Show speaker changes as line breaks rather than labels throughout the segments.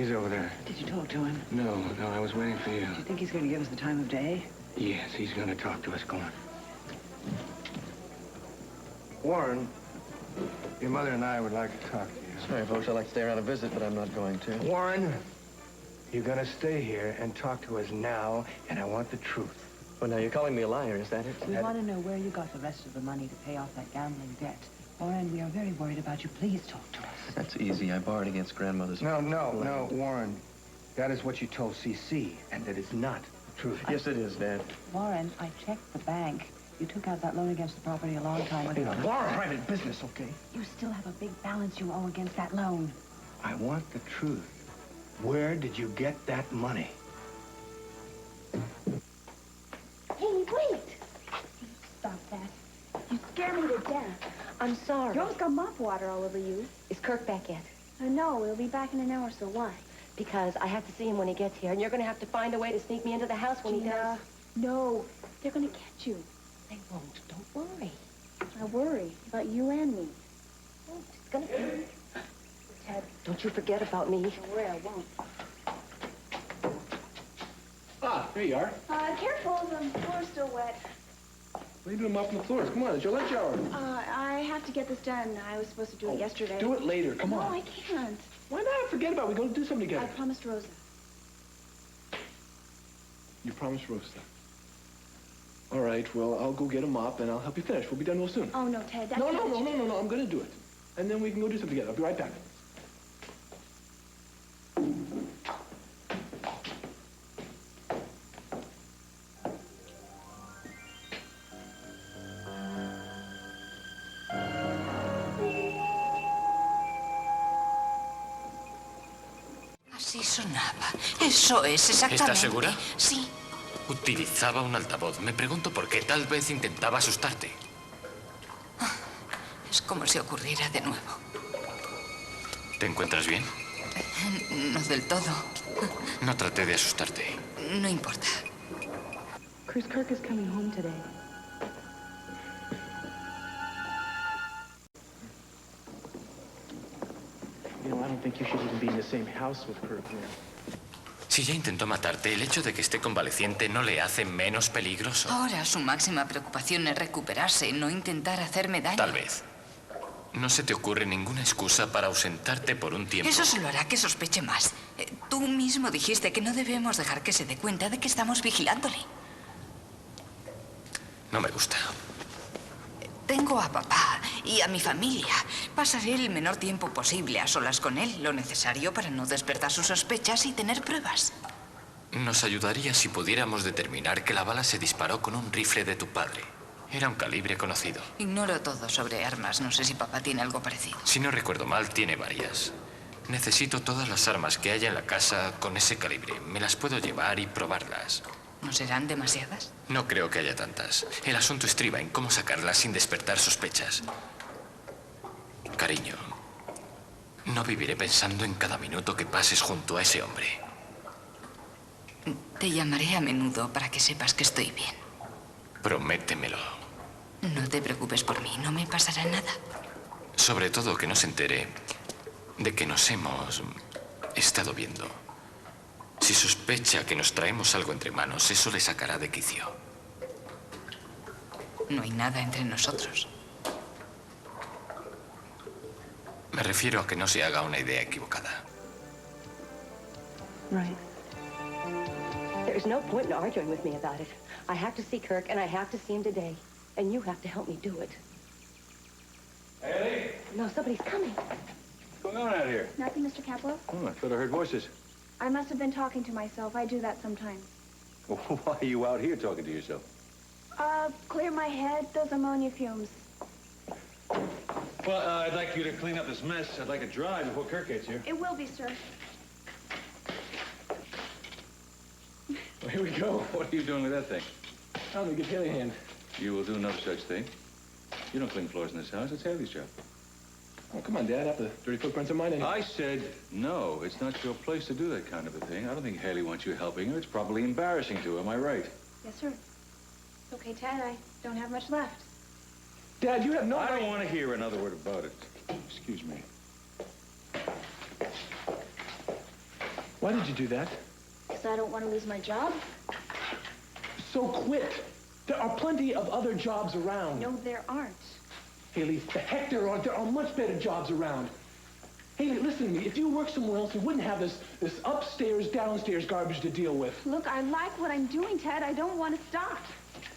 He's over there.
Did you talk to him?
No, I was waiting for you.
Do you think he's going to give us the time of day?
Yes, he's going to talk to us. Go on. Warren, your mother and I would like to talk to you.
Sorry, folks, I'd like to stay around and visit, but I'm not going to.
Warren, you're going to stay here and talk to us now, and I want the truth.
Well, now, you're calling me a liar, is that it?
We want to know where you got the rest of the money to pay off that gambling debt. Warren, we are very worried about you. Please talk to us.
That's easy. I borrowed against grandmother's...
No, Warren. That is what you told C.C., and that is not the truth.
Yes, it is, Dad.
Warren, I checked the bank. You took out that loan against the property a long time ago.
Warren! Private business, okay?
You still have a big balance you owe against that loan.
I want the truth. Where did you get that money?
Hey, wait! Stop that. You scare me to death. I'm sorry. You always got mop water all over you.
Is Kirk back yet?
No, he'll be back in an hour, so why?
Because I have to see him when he gets here, and you're going to have to find a way to sneak me into the house when he does.
No, they're going to catch you.
They won't. Don't worry.
I worry about you and me.
Oh, it's going to be...
Ted.
Don't you forget about me.
Don't worry, I won't.
Ah, there you are.
Careful, the floor's still wet.
What are you doing mopping the floors? Come on, it's your lunch hour.
I have to get this done. I was supposed to do it yesterday.
Do it later, come on.
No, I can't.
Why not? Forget about it. We're going to do something together.
I promised Rosa.
You promised Rosa. All right, well, I'll go get a mop, and I'll help you finish. We'll be done real soon.
Oh, no, Ted, that's
No, I'm going to do it. And then we can go do something together. I'll be right back.
Así sonaba. Eso es exactamente.
¿Estás segura?
Sí.
Utilizaba un altavoz. Me pregunto por qué. Tal vez intentaba asustarte.
Es como si ocurriera de nuevo.
¿Te encuentras bien?
No del todo.
No traté de asustarte.
No importa.
Chris, Kirk is coming home today.
You know, I don't think you should even be in the same house with Kirk now.
Si ya intentó matarte, el hecho de que esté convaleciente no le hace menos peligroso.
Ahora su máxima preocupación es recuperarse, no intentar hacerme daño.
Tal vez. No se te ocurre ninguna excusa para ausentarte por un tiempo.
Eso solo hará que sospeche más. Tú mismo dijiste que no debemos dejar que se dé cuenta de que estamos vigilándole.
No me gusta.
Tengo a papá y a mi familia. Pasaré el menor tiempo posible a solas con él, lo necesario para no despertar sus sospechas y tener pruebas.
Nos ayudaría si pudiéramos determinar que la bala se disparó con un rifle de tu padre. Era un calibre conocido.
Ignoro todo sobre armas. No sé si papá tiene algo parecido.
Si no recuerdo mal, tiene varias. Necesito todas las armas que haya en la casa con ese calibre. Me las puedo llevar y probarlas.
¿No serán demasiadas?
No creo que haya tantas. El asunto estriba en cómo sacarlas sin despertar sospechas. Cariño, no viviré pensando en cada minuto que pases junto a ese hombre.
Te llamaré a menudo para que sepas que estoy bien.
Prométemelo.
No te preocupes por mí, no me pasará nada.
Sobre todo que no se entere de que nos hemos estado viendo. Si sospecha que nos traemos algo entre manos, eso le sacará de quicio.
No hay nada entre nosotros.
Me refiero a que no se haga una idea equivocada.
Right.
There's no point in arguing with me about it. I have to see Kirk, and I have to see him today. And you have to help me do it.
Haley?
No, somebody's coming.
What's going on out here?
Nothing, Mr. Caplow?
Oh, I thought I heard voices.
I must have been talking to myself. I do that sometimes.
Well, why are you out here talking to yourself?
Clear my head. Those ammonia fumes.
Well, I'd like you to clean up this mess. I'd like it dry before Kirk gets here.
It will be, sir.
Well, here we go. What are you doing with that thing?
I'm gonna give Haley a hand.
You will do no such thing. You don't clean floors in this house. It's Haley's job.
Oh, come on, Dad. After the dirty footprints are mine anyway.
I said no. It's not your place to do that kind of a thing. I don't think Haley wants you helping her. It's probably embarrassing to her. Am I right?
Yes, sir. It's okay, Ted. I don't have much left.
Dad, you have no...
I don't want to hear another word about it. Excuse me.
Why did you do that?
Because I don't want to lose my job.
So quit. There are plenty of other jobs around.
No, there aren't.
Haley, the heck there are. There are much better jobs around. Haley, listen to me. If you worked somewhere else, we wouldn't have this upstairs, downstairs garbage to deal with.
Look, I like what I'm doing, Ted. I don't want to stop.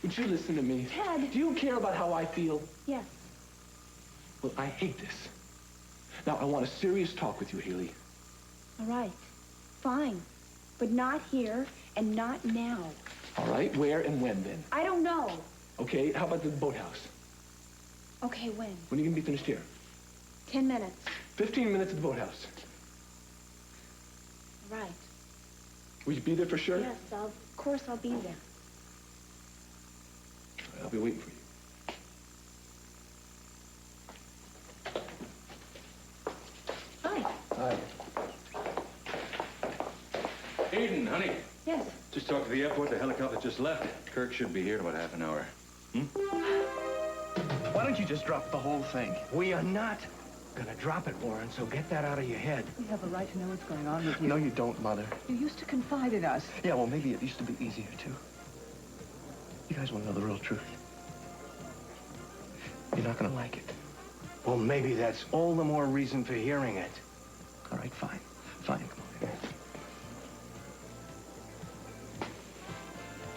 Would you listen to me?
Ted.
Do you care about how I feel?
Yes.
Well, I hate this. Now, I want a serious talk with you, Haley.
All right. Fine. But not here and not now.
All right, where and when, then?
I don't know.
Okay, how about the boathouse?
Okay, when?
When are you going to be finished here?
10 minutes.
15 minutes at the boathouse.
Right.
Will you be there for sure?
Yes, of course I'll be there.
I'll be waiting for you.
Hi.
Hi.
Eden, honey.
Yes.
Just talked to the airport. The helicopter just left. Kirk should be here in about half an hour.
Why don't you just drop the whole thing? We are not gonna drop it, Warren, so get that out of your head.
We have a right to know what's going on with you.
No, you don't, Mother.
You used to confide in us.
Yeah, well, maybe it used to be easier, too. You guys want to know the real truth? You're not gonna like it. Well, maybe that's all the more reason for hearing it. All right, fine. Fine, come on here.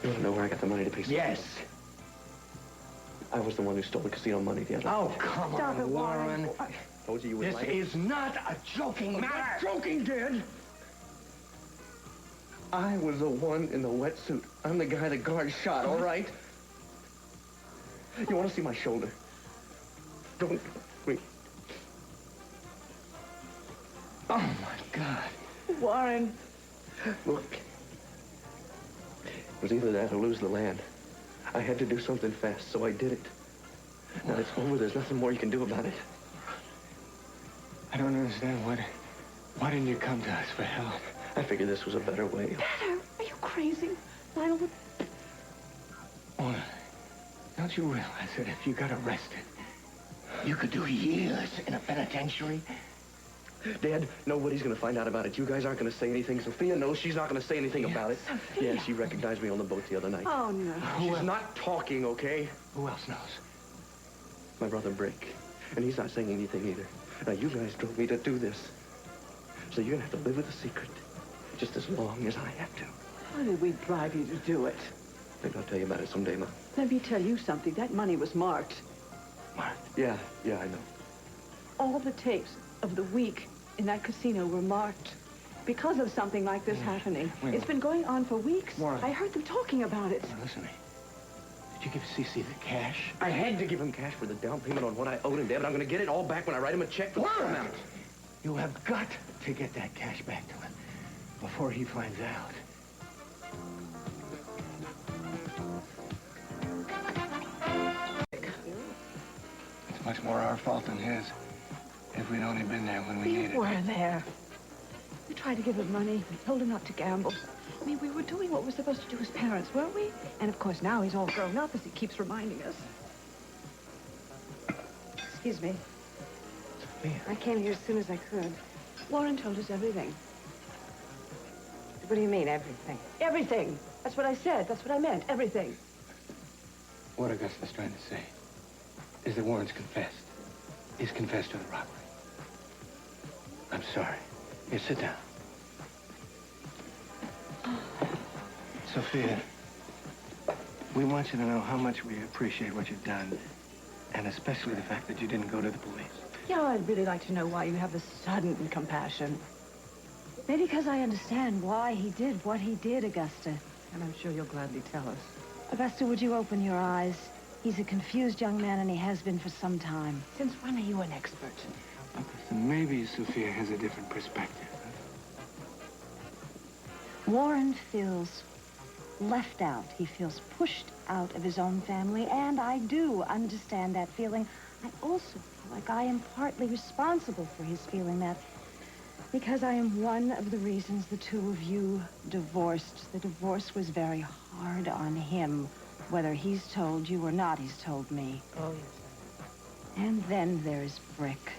You want to know where I got the money to pay?
Yes.
I was the one who stole the casino money the other night.
Oh, come
Stop
on,
it, Warren.
Warren.
Told you you would
This
like it.
is not a joking matter.
Joking, Dad. I was the one in the wetsuit. I'm the guy the guard shot, all right? You want to see my shoulder? Don't. Wait.
Oh, my God.
Warren.
Look. It was either that or lose the land. I had to do something fast, so I did it. Now it's over. There's nothing more you can do about it.
I don't understand. Why didn't you come to us for help?
I figured this was a better way.
Dad, are you crazy? Lionel would...
Warren, don't you realize that if you got arrested, you could do years in a penitentiary?
Dad, nobody's gonna find out about it. You guys aren't gonna say anything. Sophia knows she's not gonna say anything about it.
Sophia?
Yeah, she recognized me on the boat the other night.
Oh, no.
She's not talking, okay?
Who else knows?
My brother Brick. And he's not saying anything either. Now, you guys drove me to do this. So you're gonna have to live with the secret. Just as long as I have to.
How did we drive you to do it?
Maybe I'll tell you about it someday, Mom.
Let me tell you something. That money was marked.
Marked?
Yeah, I know.
All the tapes of the week in that casino were marked because of something like this happening.
Wait.
It's been going on for weeks.
Warren.
I heard them talking about it.
Now, listen to me. Did you give CC the cash?
I had to give him cash for the down payment on what I owed him, Dad, but I'm gonna get it all back when I write him a check for the full amount.
You have got to get that cash back to him before he finds out. It's much more our fault than his. If we'd only been there when we needed
You
it.
were there. We tried to give him money, told him not to gamble. I mean, we were doing what we're supposed to do as parents, weren't we? And of course, now he's all grown up, as he keeps reminding us. Excuse me.
Sophia.
I came here as soon as I could.
Warren told us everything.
What do you mean, everything?
Everything. That's what I said. That's what I meant. Everything.
What Augusta's trying to say is that Warren's confessed. He's confessed to the robbery. I'm sorry. Here, sit down. Sophia, we want you to know how much we appreciate what you've done, and especially the fact that you didn't go to the police.
Yeah, I'd really like to know why you have this sudden compassion.
Maybe because I understand why he did what he did, Augusta.
And I'm sure you'll gladly tell us.
Augusta, would you open your eyes? He's a confused young man, and he has been for some time.
Since when are you an expert?
Augusta, maybe Sophia has a different perspective.
Warren feels left out. He feels pushed out of his own family, and I do understand that feeling. I also feel like I am partly responsible for his feeling that, because I am one of the reasons the two of you divorced. The divorce was very hard on him. Whether he's told you or not, he's told me.
Oh, yes.
And then there's Brick.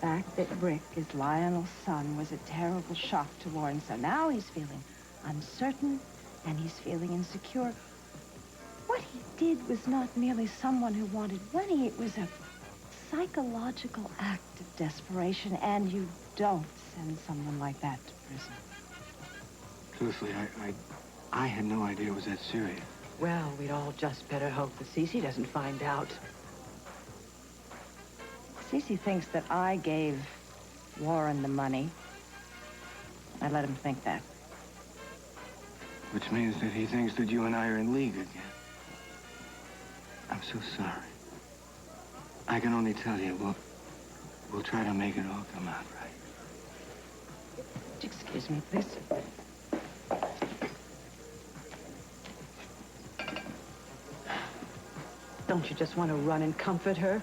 fact that Brick is Lionel's son was a terrible shock to Warren. So now he's feeling uncertain and he's feeling insecure. What he did was not merely someone who wanted money. It was a psychological act of desperation, and you don't send someone like that to prison.
Truthfully, I had no idea it was that serious.
Well, we'd all just better hope that Cece doesn't find out.
Cece thinks that I gave Warren the money. I let him think that.
Which means that he thinks that you and I are in league again. I'm so sorry. I can only tell you, we'll try to make it all come out right.
Excuse me, please. Don't you just want to run and comfort her?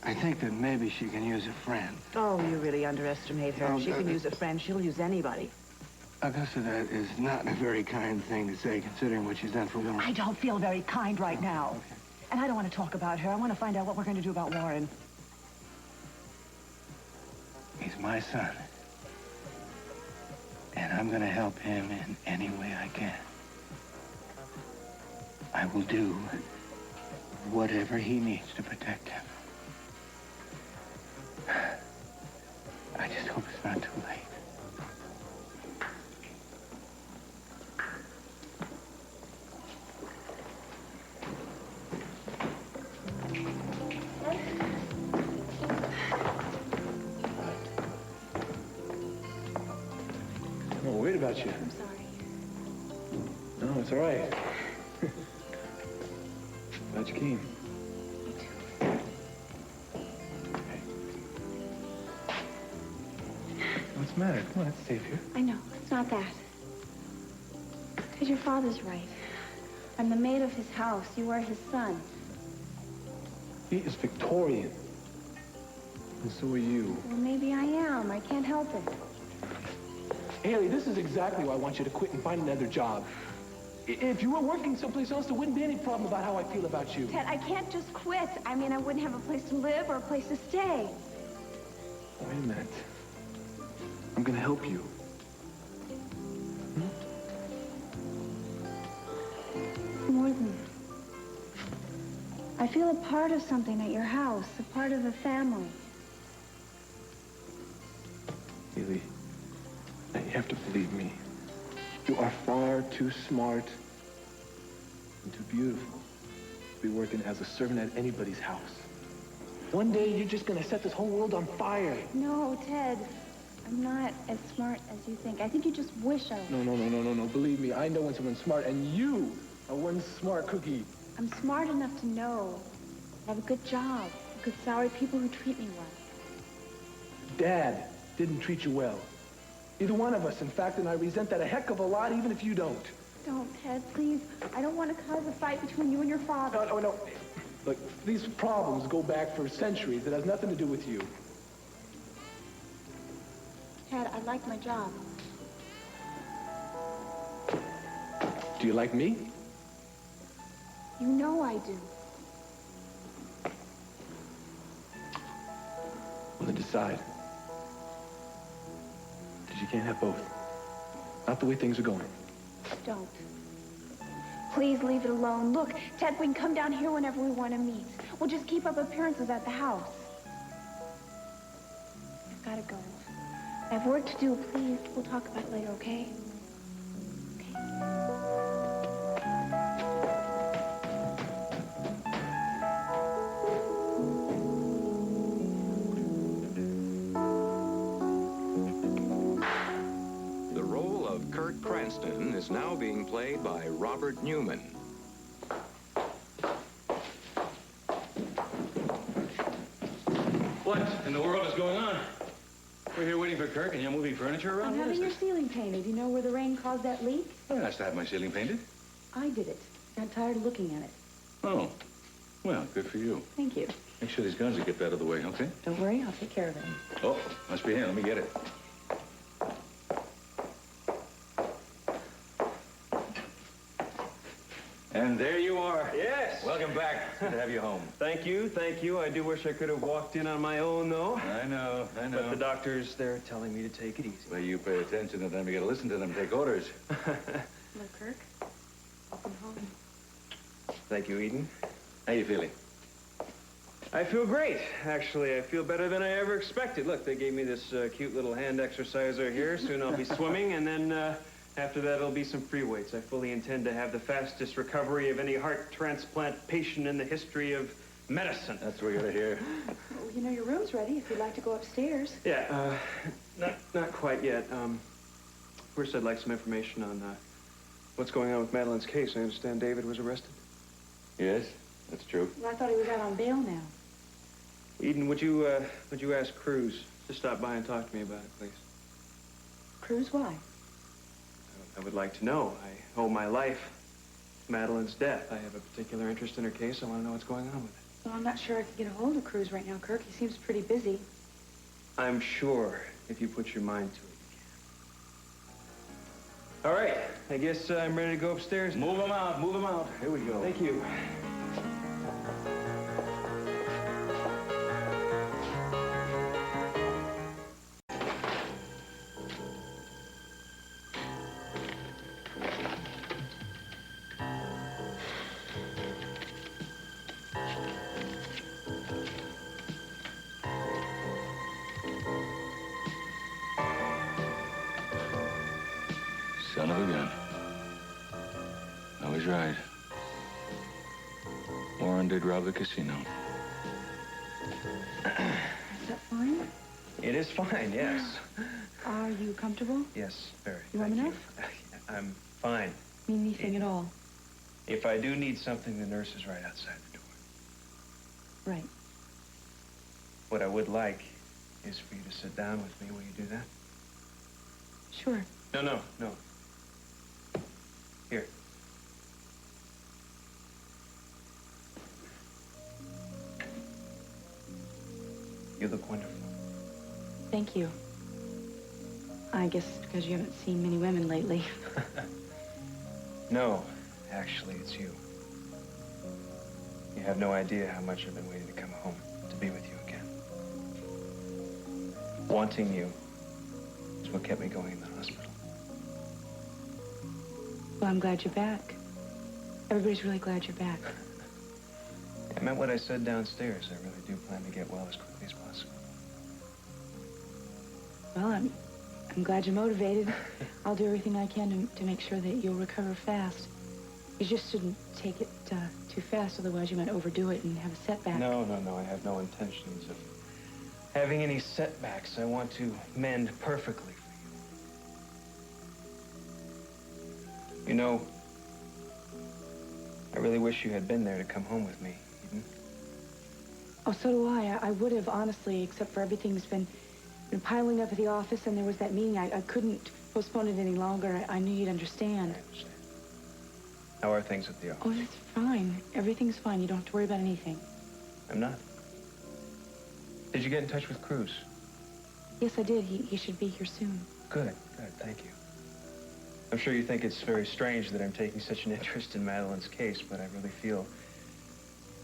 I think that maybe she can use a friend.
Oh, you really underestimate her. She can use a friend. She'll use anybody.
Augusta, that is not a very kind thing to say, considering what she's done for Warren.
I don't feel very kind right now.
Okay.
And I don't want to talk about her. I want to find out what we're going to do about Warren.
He's my son. And I'm going to help him in any way I can. I will do whatever he needs to protect him. I just hope it's not too late.
I'm worried about you.
I'm sorry.
No, it's all right. Glad you came.
Me too.
Hey. What's the matter? Come on, it's safe here.
I know, it's not that. Because your father's right. I'm the maid of his house. You are his son.
He is Victorian. And so are you.
Well, maybe I am. I can't help it.
Haley, this is exactly why I want you to quit and find another job. If you were working someplace else, there wouldn't be any problem about how I feel about you.
Ted, I can't just quit. I mean, I wouldn't have a place to live or a place to stay.
Wait a minute. I'm gonna help you.
More than that. I feel a part of something at your house, a part of a family.
Haley, you have to believe me. You are far too smart and too beautiful to be working as a servant at anybody's house.
One day, you're just gonna set this whole world on fire.
No, Ted. I'm not as smart as you think. I think you just wish I was.
No. Believe me, I know when someone's smart, and you are one smart cookie.
I'm smart enough to know I have a good job, a good salary, people who treat me well.
Dad didn't treat you well. Either one of us, in fact, and I resent that a heck of a lot, even if you don't.
Don't, Ted, please. I don't want to cause a fight between you and your father.
No. Look, these problems go back for centuries. It has nothing to do with you.
Ted, I like my job.
Do you like me?
You know I do.
Well, then decide. Because you can't have both. Not the way things are going.
Don't. Please leave it alone. Look, Ted, we can come down here whenever we want to meet. We'll just keep up appearances at the house. I've got to go. I have work to do. Please, we'll talk about it later, okay?
The role of Kirk Cranston is now being played by Robert Newman.
What in the world is going on? We're here waiting for Kirk, and you're moving furniture around?
I'm
What
having
is
your
this?
ceiling painted. You know where the rain caused that leak?
I asked to have my ceiling painted.
I did it. Got tired of looking at it.
Oh, well, good for you.
Thank you.
Make sure these guns are kept out of the way, okay?
Don't worry, I'll take care of it.
Oh, must be him. Let me get it. And there you are.
Yes.
Welcome back. Good to have you home.
Thank you, thank you. I do wish I could have walked in on my own, though.
I know.
But the doctors, they're telling me to take it easy.
Well, you pay attention to them. You gotta listen to them, take orders.
Hello, Kirk. Welcome home.
Thank you, Eden.
How you feeling?
I feel great, actually. I feel better than I ever expected. Look, they gave me this cute little hand exerciser here. Soon I'll be swimming, and then after that, it'll be some free weights. I fully intend to have the fastest recovery of any heart transplant patient in the history of medicine.
That's what we gotta hear.
Well, you know your room's ready if you'd like to go upstairs.
Yeah, not quite yet. First, I'd like some information on what's going on with Madeline's case. I understand David was arrested.
Yes, that's true.
Well, I thought he was out on bail now.
Eden, would you ask Cruz to stop by and talk to me about it, please?
Cruz, why?
I would like to know. I owe my life to Madeline's death. I have a particular interest in her case. I want to know what's going on with it.
Well, I'm not sure I could get a hold of Cruz right now, Kirk. He seems pretty busy.
I'm sure if you put your mind to it, you can. All right. I guess I'm ready to go upstairs.
Move him out, move him out. Here we go.
Thank you.
Son of a gun. I was right. Warren did rob the casino.
Is that fine?
It is fine, yes.
Are you comfortable?
Yes, very.
You warm enough?
I'm fine.
Mean anything at all?
If I do need something, the nurse is right outside the door.
Right.
What I would like is for you to sit down with me. Will you do that?
Sure.
No. Here. You look wonderful.
Thank you. I guess because you haven't seen many women lately.
No, actually, it's you. You have no idea how much I've been waiting to come home, to be with you again. Wanting you is what kept me going in the hospital.
Well, I'm glad you're back. Everybody's really glad you're back.
I meant what I said downstairs. I really do plan to get well as quickly as possible.
Well, I'm glad you're motivated. I'll do everything I can to make sure that you'll recover fast. You just shouldn't take it too fast, otherwise you might overdo it and have a setback.
No. I have no intentions of having any setbacks. I want to mend perfectly for you. You know, I really wish you had been there to come home with me, Eden.
Oh, so do I. I would have, honestly, except for everything's been piling up at the office, and there was that meeting. I couldn't postpone it any longer. I knew you'd understand.
I understand. How are things at the office?
Oh, it's fine. Everything's fine. You don't have to worry about anything.
I'm not. Did you get in touch with Cruz?
Yes, I did. He should be here soon.
Good. Thank you. I'm sure you think it's very strange that I'm taking such an interest in Madeline's case, but I really feel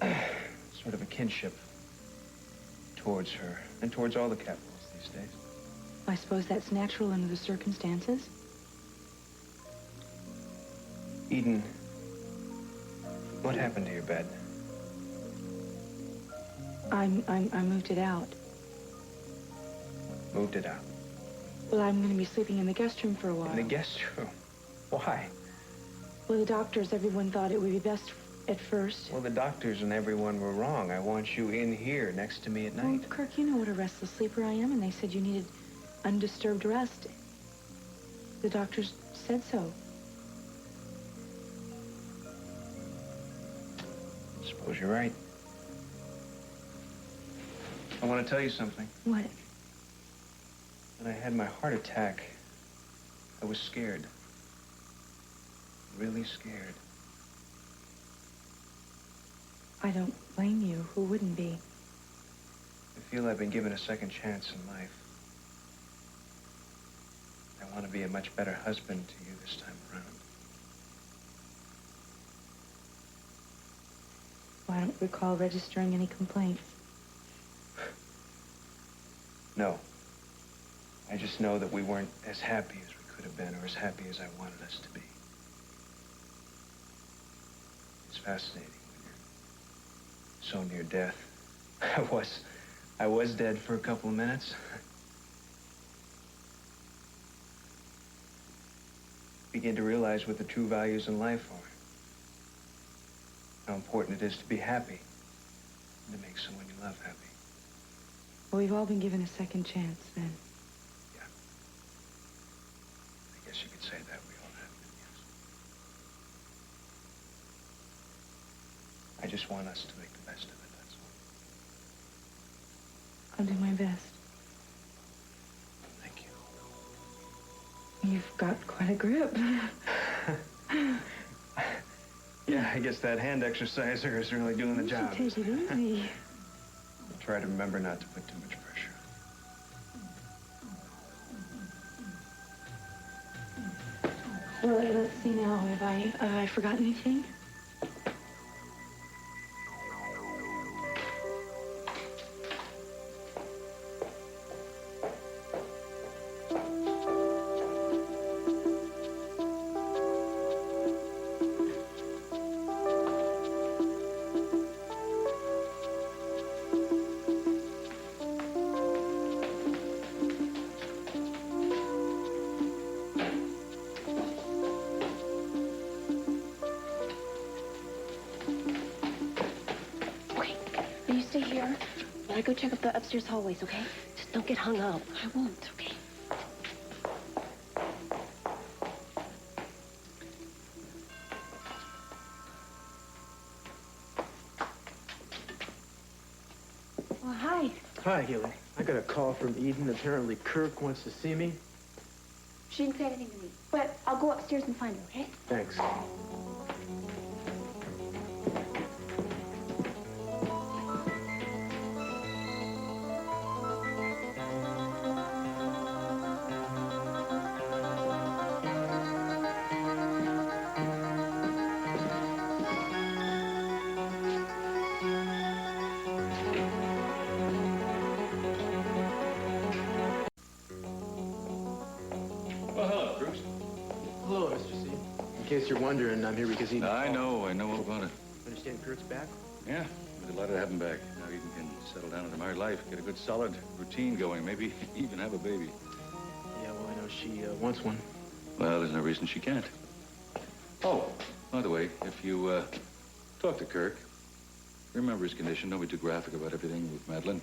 sort of a kinship towards her and towards all the Capitals these days.
I suppose that's natural under the circumstances.
Eden, what happened to your bed?
I moved it out.
Moved it out.
Well, I'm going to be sleeping in the guest room for a while.
In the guest room? Why?
Well, the doctors, everyone thought it would be best at first.
Well, the doctors and everyone were wrong. I want you in here next to me at night.
Well, Kirk, you know what a restless sleeper I am, and they said you needed undisturbed rest. The doctors said so.
Suppose you're right. I want to tell you something.
What?
When I had my heart attack, I was scared. Really scared.
I don't blame you. Who wouldn't be?
I feel I've been given a second chance in life. I want to be a much better husband to you this time around.
Well, I don't recall registering any complaints.
No. I just know that we weren't as happy as we could have been, or as happy as I wanted us to be. It's fascinating when you're so near death. I was dead for a couple of minutes. Begin to realize what the true values in life are. How important it is to be happy and to make someone you love happy.
Well, we've all been given a second chance, then.
Yeah. I guess you could say that we all have been, yes. I just want us to make the best of it, that's all.
I'll do my best.
Thank you.
You've got quite a grip.
Yeah, I guess that hand exerciser is really doing the job.
You should take it easy.
I'll try to remember not to put too much pressure on.
Well, let's see now. Have I forgotten anything?
Go check up the upstairs hallways, okay? Just don't get hung up. I won't, okay?
Well, hi.
Hi, Haley. I got a call from Eden. Apparently Kirk wants to see me.
She didn't say anything to me, but I'll go upstairs and find her, okay?
Thanks. In case you're wondering, I'm here because Eden...
I know all about it.
Understand Kirk's back?
Yeah, we're delighted to have him back. Now Eden can settle down into married life, get a good solid routine going, maybe even have a baby.
Yeah, well, I know she wants one.
Well, there's no reason she can't. Oh, by the way, if you talk to Kirk, remember his condition. Don't be too graphic about everything with Madeline.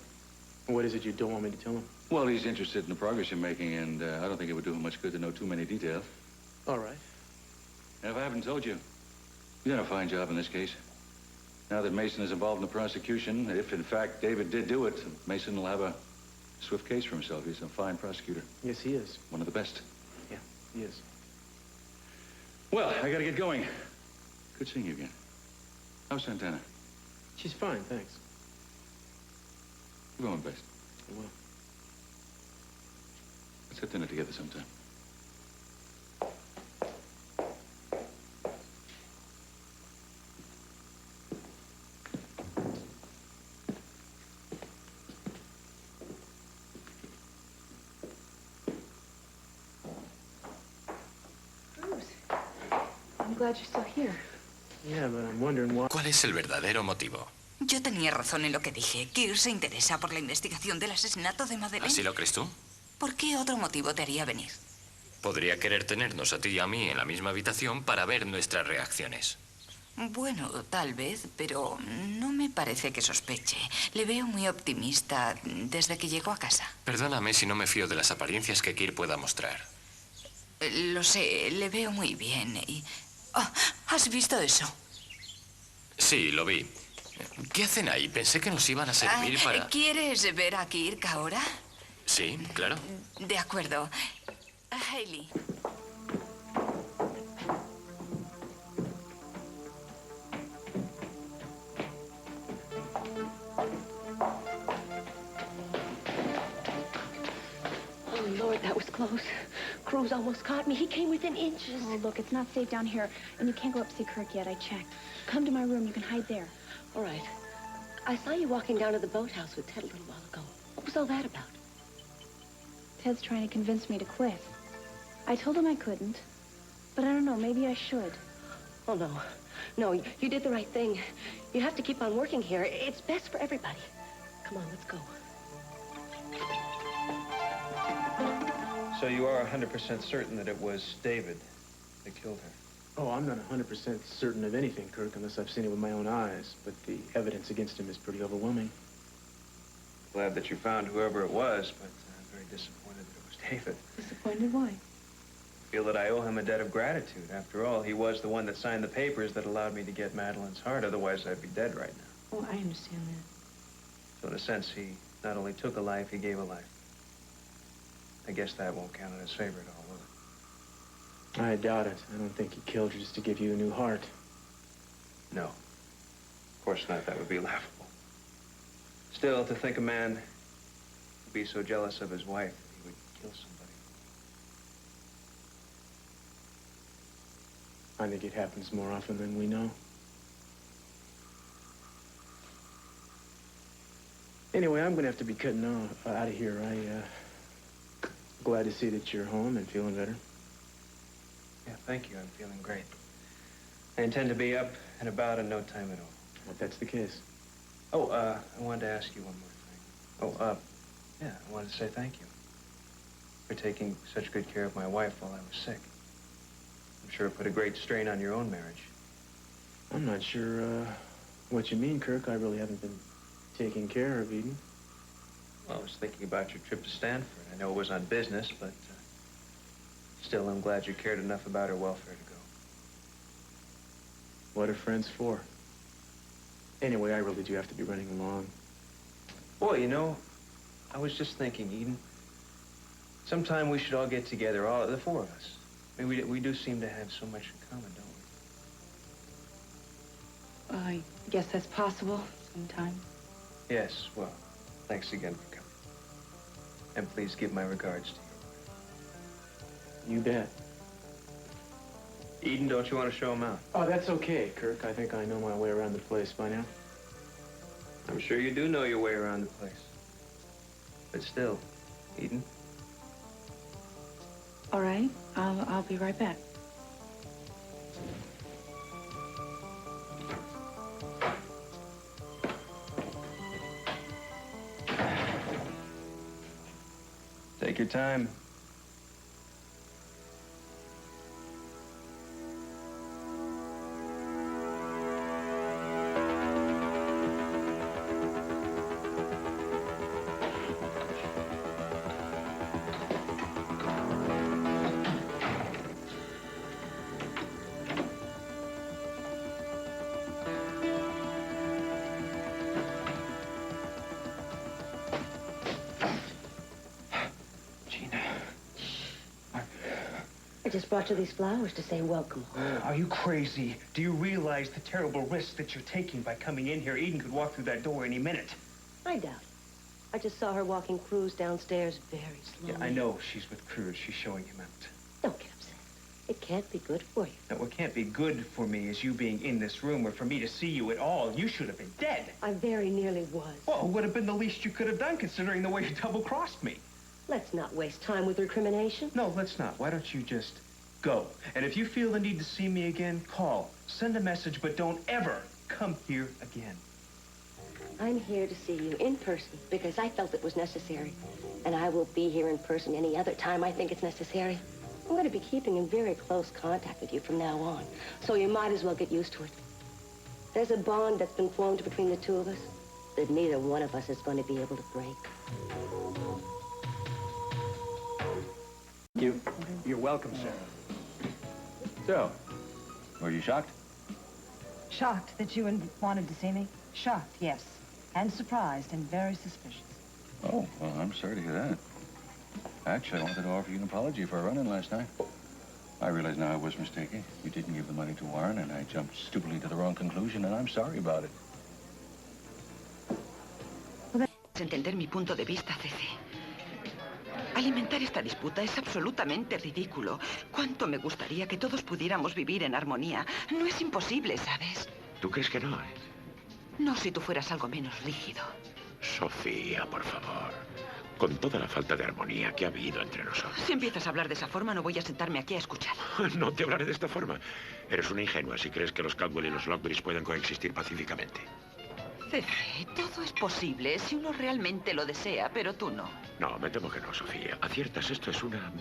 What is it you don't want me to tell him?
Well, he's interested in the progress you're making, and I don't think it would do him much good to know too many details.
All right.
And if I haven't told you, you've done a fine job in this case. Now that Mason is involved in the prosecution, if in fact David did do it, Mason will have a swift case for himself. He's a fine prosecutor.
Yes, he is.
One of the best.
Yeah, he is.
Well, I gotta get going. Good seeing you again. How's Santana?
She's fine, thanks.
You're going best.
I will.
Let's have dinner together sometime.
I'm glad you're still here.
Yeah, but I'm wondering why...
¿Cuál es el verdadero motivo?
Yo tenía razón en lo que dije. Kirk se interesa por la investigación del asesinato de Madeleine.
¿Así lo crees tú?
¿Por qué otro motivo te haría venir?
Podría querer tenernos a ti y a mí en la misma habitación para ver nuestras reacciones.
Bueno, tal vez, pero no me parece que sospeche. Le veo muy optimista desde que llegó a casa.
Perdóname si no me fío de las apariencias que Kirk pueda mostrar.
Lo sé, le veo muy bien y... Oh, ¿has visto eso?
Sí, lo vi. ¿Qué hacen ahí? Pensé que nos iban a servir para...
¿Quieres ver a Kirk ahora?
Sí, claro.
De acuerdo. Hailey.
Oh, Lord, that was close. Cruz almost caught me. He came within inches.
Oh, look, it's not safe down here, and you can't go up to see Kirk yet. I checked. Come to my room. You can hide there.
All right. I saw you walking down to the boathouse with Ted a little while ago. What was all that about?
Ted's trying to convince me to quit. I told him I couldn't, but I don't know. Maybe I should.
Oh, no. No, you did the right thing. You have to keep on working here. It's best for everybody. Come on, let's go.
So you are 100% certain that it was David that killed her?
Oh, I'm not 100% certain of anything, Kirk, unless I've seen it with my own eyes. But the evidence against him is pretty overwhelming.
Glad that you found whoever it was, but I'm very disappointed that it was David.
Disappointed? Why?
I feel that I owe him a debt of gratitude. After all, he was the one that signed the papers that allowed me to get Madeline's heart. Otherwise, I'd be dead right now.
Oh, I understand that.
So in a sense, he not only took a life, he gave a life. I guess that won't count in his favor at all, will it?
I doubt it. I don't think he killed you just to give you a new heart.
No. Of course not. That would be laughable. Still, to think a man would be so jealous of his wife that he would kill somebody.
I think it happens more often than we know. Anyway, I'm gonna have to be cutting out of here. Glad to see that you're home and feeling better.
Yeah, thank you. I'm feeling great. I intend to be up and about in no time at all.
If that's the case.
Oh, I wanted to ask you one more thing. Oh, yeah, I wanted to say thank you for taking such good care of my wife while I was sick. I'm sure it put a great strain on your own marriage.
I'm not sure what you mean, Kirk. I really haven't been taking care of Eden.
Well, I was thinking about your trip to Stanford. I know it was on business, but still, I'm glad you cared enough about her welfare to go.
What are friends for? Anyway, I really do have to be running along.
Boy, you know, I was just thinking, Eden, sometime we should all get together, all the four of us. I mean, we do seem to have so much in common, don't we?
I guess that's possible sometime.
Yes, well, thanks again for coming. And please give my regards to you.
You bet.
Eden, don't you want to show him out?
Oh, that's okay, Kirk. I think I know my way around the place by now.
I'm sure you do know your way around the place. But still, Eden.
All right, I'll be right back.
Take your time.
I just brought you these flowers to say welcome home.
Are you crazy? Do you realize the terrible risk that you're taking by coming in here? Eden could walk through that door any minute.
I doubt it. I just saw her walking Cruz downstairs very slowly.
Yeah, I know she's with Cruz. She's showing him out.
Don't get upset. It can't be good for you.
Now, what can't be good for me is you being in this room or for me to see you at all. You should have been dead.
I very nearly was.
Well, it would have been the least you could have done, considering the way you double-crossed me.
Let's not waste time with recrimination.
No, let's not. Why don't you just go? And if you feel the need to see me again, call. Send a message, but don't ever come here again.
I'm here to see you in person because I felt it was necessary. And I will be here in person any other time I think it's necessary. I'm going to be keeping in very close contact with you from now on, so you might as well get used to it. There's a bond that's been formed between the two of us that neither one of us is going to be able to break.
You're welcome, sir. So, were you shocked?
Shocked that you wanted to see me? Shocked, yes. And surprised and very suspicious.
Oh, well, I'm sorry to hear that. Actually, I wanted to offer you an apology for running last night. I realize now I was mistaken. You didn't give the money to Warren, and I jumped stupidly to the wrong conclusion, and I'm sorry about it.
Entender mi punto de vista, Cece.
Alimentar esta disputa es absolutamente ridículo. ¿Cuánto me gustaría que todos pudiéramos vivir en armonía? No es imposible, ¿sabes?
¿Tú crees que no?
No si tú fueras algo menos rígido.
Sofía, por favor. Con toda la falta de armonía que ha habido entre nosotros.
Si empiezas a hablar de esa forma, no voy a sentarme aquí a escuchar.
No te hablaré de esta forma. Eres una ingenua si crees que los Caldwell y los Lockbridge pueden coexistir pacíficamente.
Cece, todo es posible si uno realmente lo desea, pero tú no.
No, me temo que no, Sofía. Aciertas, esto es una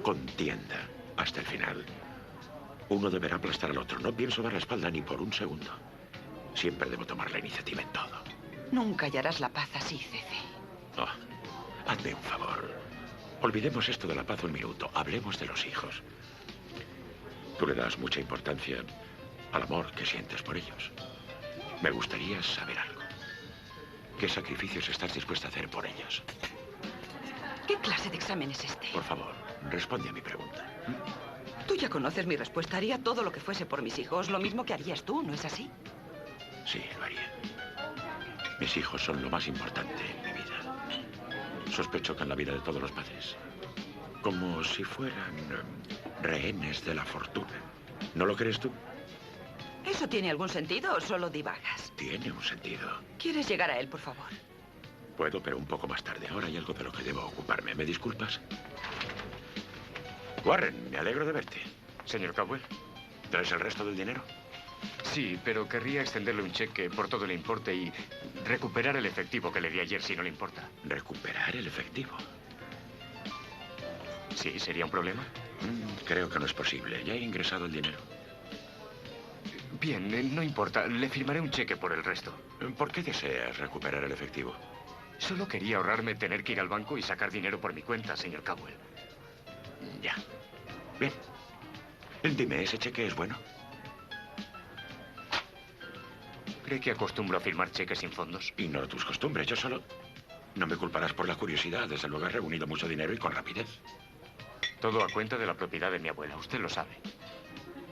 contienda hasta el final. Uno deberá aplastar al otro. No pienso dar la espalda ni por un segundo. Siempre debo tomar la iniciativa en todo.
Nunca hallarás la paz así, Cece.
Oh, hazme un favor. Olvidemos esto de la paz un minuto. Hablemos de los hijos. Tú le das mucha importancia al amor que sientes por ellos. Me gustaría saber algo. ¿Qué sacrificios estás dispuesta a hacer por ellos?
¿Qué clase de examen es este?
Por favor, responde a mi pregunta.
Tú ya conoces mi respuesta. Haría todo lo que fuese por mis hijos, lo mismo que harías tú, ¿no es así?
Sí, lo haría. Mis hijos son lo más importante en mi vida. Sospecho que en la vida de todos los padres. Como si fueran rehenes de la fortuna. ¿No lo crees tú?
¿Eso tiene algún sentido o solo divagas?
Tiene un sentido.
¿Quieres llegar a él, por favor?
Puedo, pero un poco más tarde. Ahora hay algo de lo que debo ocuparme. ¿Me disculpas? Warren, me alegro de verte.
Señor Caldwell.
¿Traes el resto del dinero?
Sí, pero querría extenderle un cheque por todo el importe y recuperar el efectivo que le di ayer, si no le importa.
¿Recuperar el efectivo?
Sí, ¿sería un problema?
Creo que no es posible. Ya he ingresado el dinero.
Bien, no importa. Le firmaré un cheque por el resto.
¿Por qué deseas recuperar el efectivo?
Solo quería ahorrarme tener que ir al banco y sacar dinero por mi cuenta, señor Caldwell.
Ya. Bien. Dime, ¿ese cheque es bueno?
¿Cree que acostumbro a firmar cheques sin fondos?
Ignoro tus costumbres. Yo solo... No me culparás por la curiosidad. Desde luego has reunido mucho dinero y con rapidez.
Todo a cuenta de la propiedad de mi abuela. Usted lo sabe.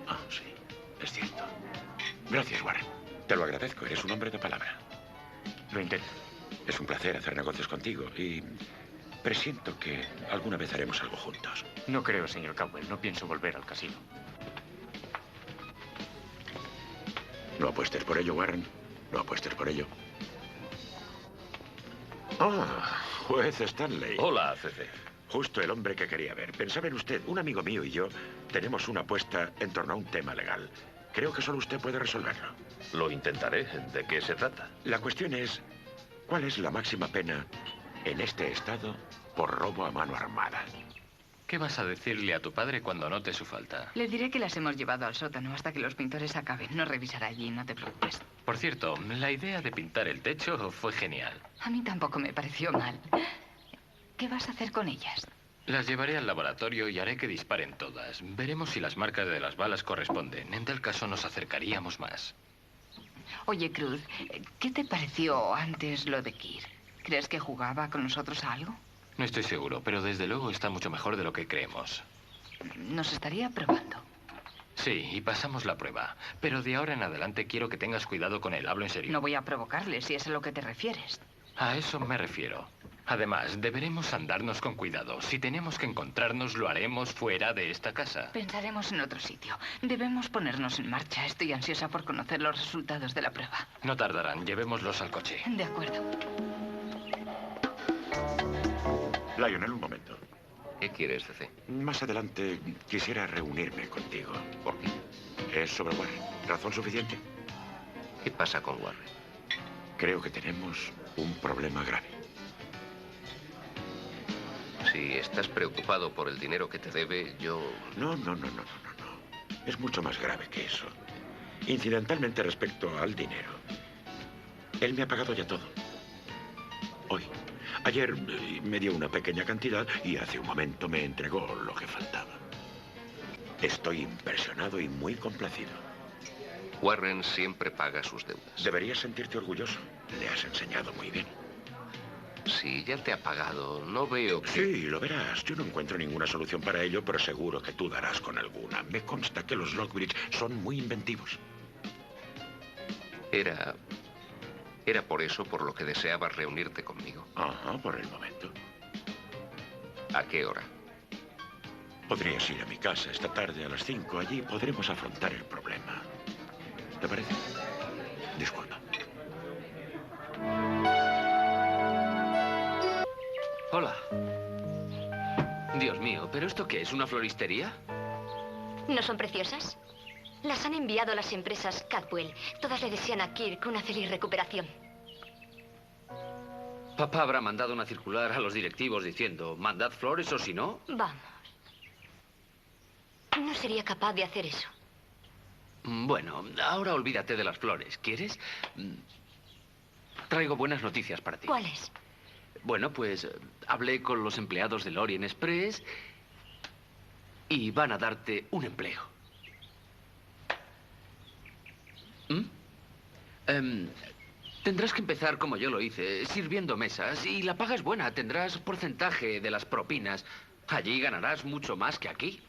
Ah, sí. Es cierto. Gracias, Warren. Te lo agradezco. Eres un hombre de palabra.
Lo intento.
Es un placer hacer negocios contigo y presiento que alguna vez haremos algo juntos.
No creo, señor Caldwell. No pienso volver al casino.
No apuestes por ello, Warren. No apuestes por ello. Ah, juez Stanley.
Hola, Cece.
Justo el hombre que quería ver. Pensaba en usted. Un amigo mío y yo tenemos una apuesta en torno a un tema legal. Creo que solo usted puede resolverlo.
Lo intentaré. ¿De qué se trata?
La cuestión es, ¿cuál es la máxima pena en este estado por robo a mano armada?
¿Qué vas a decirle a tu padre cuando note su falta?
Le diré que las hemos llevado al sótano hasta que los pintores acaben. No revisará allí, no te preocupes.
Por cierto, la idea de pintar el techo fue genial.
A mí tampoco me pareció mal. ¿Qué vas a hacer con ellas?
Las llevaré al laboratorio y haré que disparen todas. Veremos si las marcas de las balas corresponden. En tal caso nos acercaríamos más.
Oye, Cruz, ¿qué te pareció antes lo de Kirk? ¿Crees que jugaba con nosotros a algo?
No estoy seguro, pero desde luego está mucho mejor de lo que creemos.
Nos estaría probando.
Sí, y pasamos la prueba. Pero de ahora en adelante quiero que tengas cuidado con él. Hablo en serio.
No voy a provocarle, si es a lo que te refieres.
A eso me refiero. Además, deberemos andarnos con cuidado. Si tenemos que encontrarnos, lo haremos fuera de esta casa.
Pensaremos en otro sitio. Debemos ponernos en marcha. Estoy ansiosa por conocer los resultados de la prueba.
No tardarán. Llevémoslos al coche.
De acuerdo.
Lionel, un momento.
¿Qué quieres, CC?
Más adelante quisiera reunirme contigo.
¿Por qué?
Es sobre Warren. ¿Razón suficiente?
¿Qué pasa con Warren?
Creo que tenemos un problema grave.
Si estás preocupado por el dinero que te debe, yo...
No. Es mucho más grave que eso. Incidentalmente respecto al dinero. Él me ha pagado ya todo. Hoy. Ayer me dio una pequeña cantidad y hace un momento me entregó lo que faltaba. Estoy impresionado y muy complacido.
Warren siempre paga sus deudas.
Deberías sentirte orgulloso. Le has enseñado muy bien.
Si ya te ha pagado, no veo que...
Sí, lo verás. Yo no encuentro ninguna solución para ello, pero seguro que tú darás con alguna. Me consta que los Lockbridge son muy inventivos.
Era por eso por lo que deseabas reunirte conmigo.
Ajá, por el momento.
¿A qué hora?
Podrías ir a mi casa esta tarde a las 5. Allí podremos afrontar el problema. ¿Te parece? Disculpa.
Hola. Dios mío, ¿pero esto qué es? ¿Una floristería?
¿No son preciosas? Las han enviado las empresas Cadwell. Todas le desean a Kirk una feliz recuperación.
Papá habrá mandado una circular a los directivos diciendo, mandad flores o si no...
Vamos. No sería capaz de hacer eso.
Bueno, ahora olvídate de las flores. ¿Quieres? Traigo buenas noticias para ti.
¿Cuáles?
Bueno, pues hablé con los empleados del Orient Express y van a darte un empleo. Tendrás que empezar como yo lo hice, sirviendo mesas, y la paga es buena. Tendrás porcentaje de las propinas. Allí ganarás mucho más que aquí.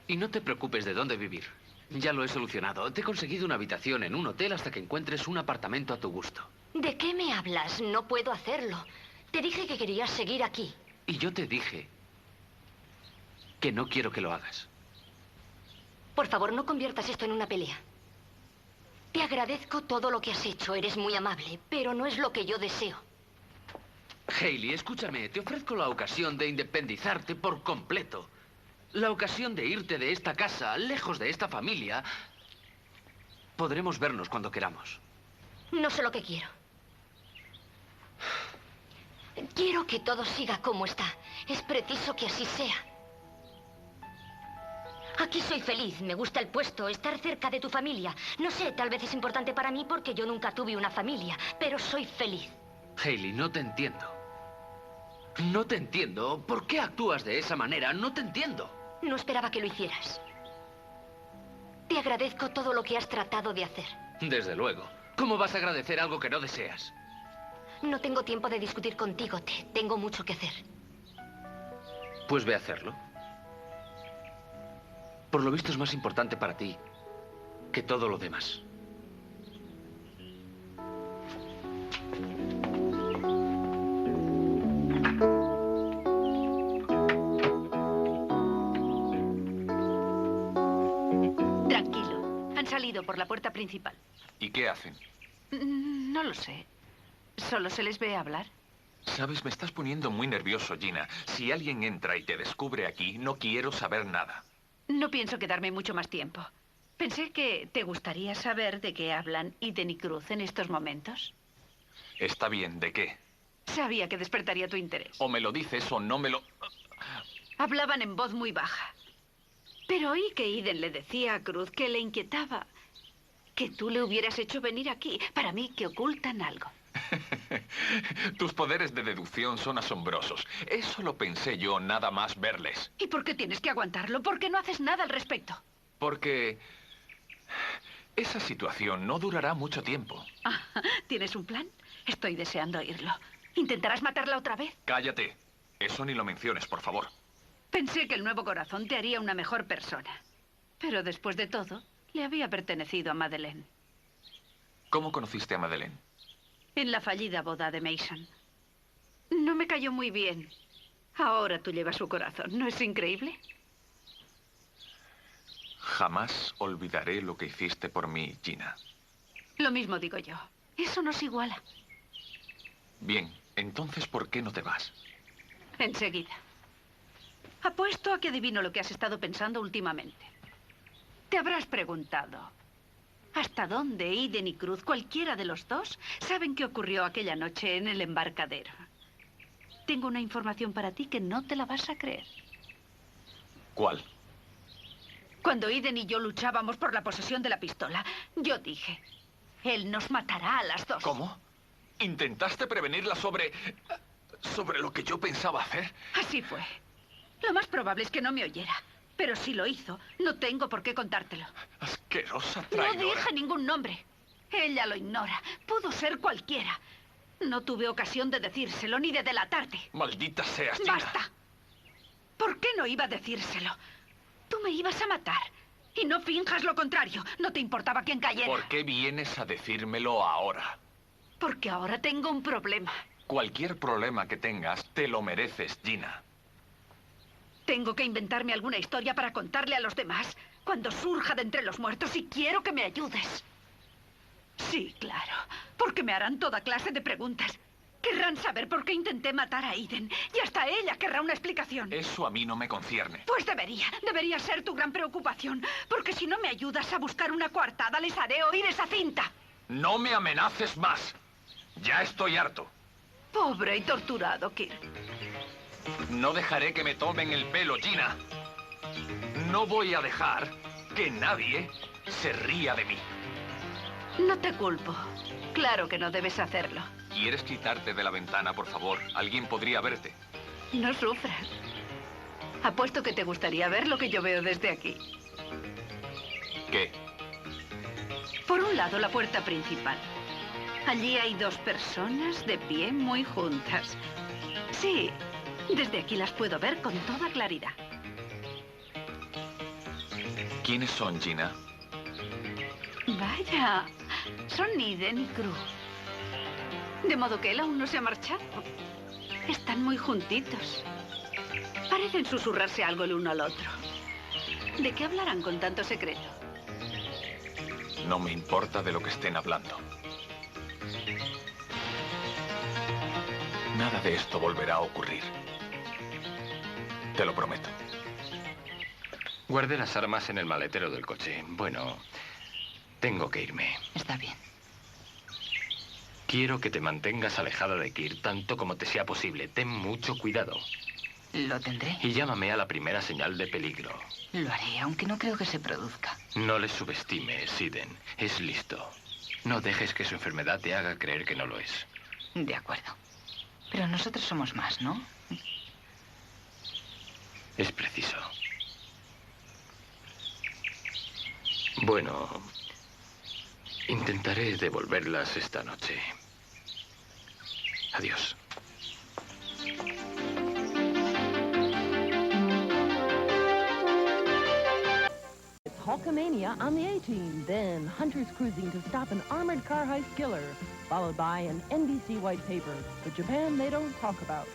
Y no te preocupes de dónde vivir. Ya lo he solucionado. Te he conseguido una habitación en un hotel hasta que encuentres un apartamento a tu gusto.
¿De qué me hablas? No puedo hacerlo. Te dije que querías seguir aquí.
Y yo te dije que no quiero que lo hagas.
Por favor, no conviertas esto en una pelea. Te agradezco todo lo que has hecho. Eres muy amable, pero no es lo que yo deseo.
Hayley, escúchame. Te ofrezco la ocasión de independizarte por completo. La ocasión de irte de esta casa, lejos de esta familia. Podremos vernos cuando queramos.
No sé lo que quiero. Quiero que todo siga como está. Es preciso que así sea. Aquí soy feliz, me gusta el puesto, estar cerca de tu familia. No sé, tal vez es importante para mí porque yo nunca tuve una familia, pero soy feliz.
Hayley, no te entiendo. No te entiendo. ¿Por qué actúas de esa manera? No te entiendo.
No esperaba que lo hicieras. Te agradezco todo lo que has tratado de hacer.
Desde luego. ¿Cómo vas a agradecer algo que no deseas?
No tengo tiempo de discutir contigo, tengo mucho que hacer.
Pues ve a hacerlo. Por lo visto es más importante para ti que todo lo demás.
Tranquilo. Han salido por la puerta principal.
¿Y qué hacen?
No lo sé. ¿Solo se les ve hablar?
Sabes, me estás poniendo muy nervioso, Gina. Si alguien entra y te descubre aquí, no quiero saber nada.
No pienso quedarme mucho más tiempo. Pensé que te gustaría saber de qué hablan Eden y Cruz en estos momentos.
Está bien, ¿de qué?
Sabía que despertaría tu interés.
O me lo dices o no me lo...
Hablaban en voz muy baja. Pero oí que Eden le decía a Cruz que le inquietaba que tú le hubieras hecho venir aquí. Para mí, que ocultan algo.
Tus poderes de deducción son asombrosos. Eso lo pensé yo nada más verles.
¿Y por qué tienes que aguantarlo? ¿Por qué no haces nada al respecto?
Porque esa situación no durará mucho tiempo.
¿Tienes un plan? Estoy deseando oírlo. ¿Intentarás matarla otra vez?
Cállate. Eso ni lo menciones, por favor.
Pensé que el nuevo corazón te haría una mejor persona. Pero después de todo, le había pertenecido a Madeleine.
¿Cómo conociste a Madeleine?
En la fallida boda de Mason. No me cayó muy bien. Ahora tú llevas su corazón. ¿No es increíble?
Jamás olvidaré lo que hiciste por mí, Gina.
Lo mismo digo yo. Eso nos iguala.
Bien, entonces, ¿por qué no te vas?
Enseguida. Apuesto a que adivino lo que has estado pensando últimamente. Te habrás preguntado... ¿hasta dónde Eden y Cruz, cualquiera de los dos, saben qué ocurrió aquella noche en el embarcadero? Tengo una información para ti que no te la vas a creer.
¿Cuál?
Cuando Eden y yo luchábamos por la posesión de la pistola, yo dije, él nos matará a las dos.
¿Cómo? ¿Intentaste prevenirla sobre lo que yo pensaba hacer?
Así fue. Lo más probable es que no me oyera. Pero si lo hizo, no tengo por qué contártelo.
Asquerosa traidora.
No dije ningún nombre. Ella lo ignora. Pudo ser cualquiera. No tuve ocasión de decírselo ni de delatarte.
Maldita seas, Gina.
¡Basta! ¿Por qué no iba a decírselo? Tú me ibas a matar. Y no finjas lo contrario. No te importaba quién cayera.
¿Por qué vienes a decírmelo ahora?
Porque ahora tengo un problema.
Cualquier problema que tengas, te lo mereces, Gina.
Tengo que inventarme alguna historia para contarle a los demás cuando surja de entre los muertos y quiero que me ayudes. Sí, claro, porque me harán toda clase de preguntas. Querrán saber por qué intenté matar a Aiden y hasta ella querrá una explicación.
Eso a mí no me concierne.
Pues debería ser tu gran preocupación, porque si no me ayudas a buscar una coartada, les haré oír esa cinta.
No me amenaces más. Ya estoy harto.
Pobre y torturado, Kirk.
No dejaré que me tomen el pelo, Gina. No voy a dejar que nadie se ría de mí.
No te culpo. Claro que no debes hacerlo.
¿Quieres quitarte de la ventana, por favor? Alguien podría verte.
No sufras. Apuesto que te gustaría ver lo que yo veo desde aquí.
¿Qué?
Por un lado, la puerta principal. Allí hay dos personas de pie muy juntas. Sí, desde aquí las puedo ver con toda claridad.
¿Quiénes son, Gina?
Vaya, son Aiden y Cruz. De modo que él aún no se ha marchado. Están muy juntitos. Parecen susurrarse algo el uno al otro. ¿De qué hablarán con tanto secreto?
No me importa de lo que estén hablando. Nada de esto volverá a ocurrir. Te lo prometo.
Guardé las armas en el maletero del coche. Bueno, tengo que irme.
Está bien.
Quiero que te mantengas alejada de Kirk tanto como te sea posible. Ten mucho cuidado.
Lo tendré.
Y llámame a la primera señal de peligro.
Lo haré, aunque no creo que se produzca.
No le subestimes, Aiden. Es listo. No dejes que su enfermedad te haga creer que no lo es.
De acuerdo. Pero nosotros somos más, ¿no?
Es preciso. Bueno, intentaré devolverlas esta noche. Adiós.
It's Hulkamania on the A-Team. Then hunters cruising to stop an armored car heist killer, followed by an NBC white paper. The Japan they don't talk about.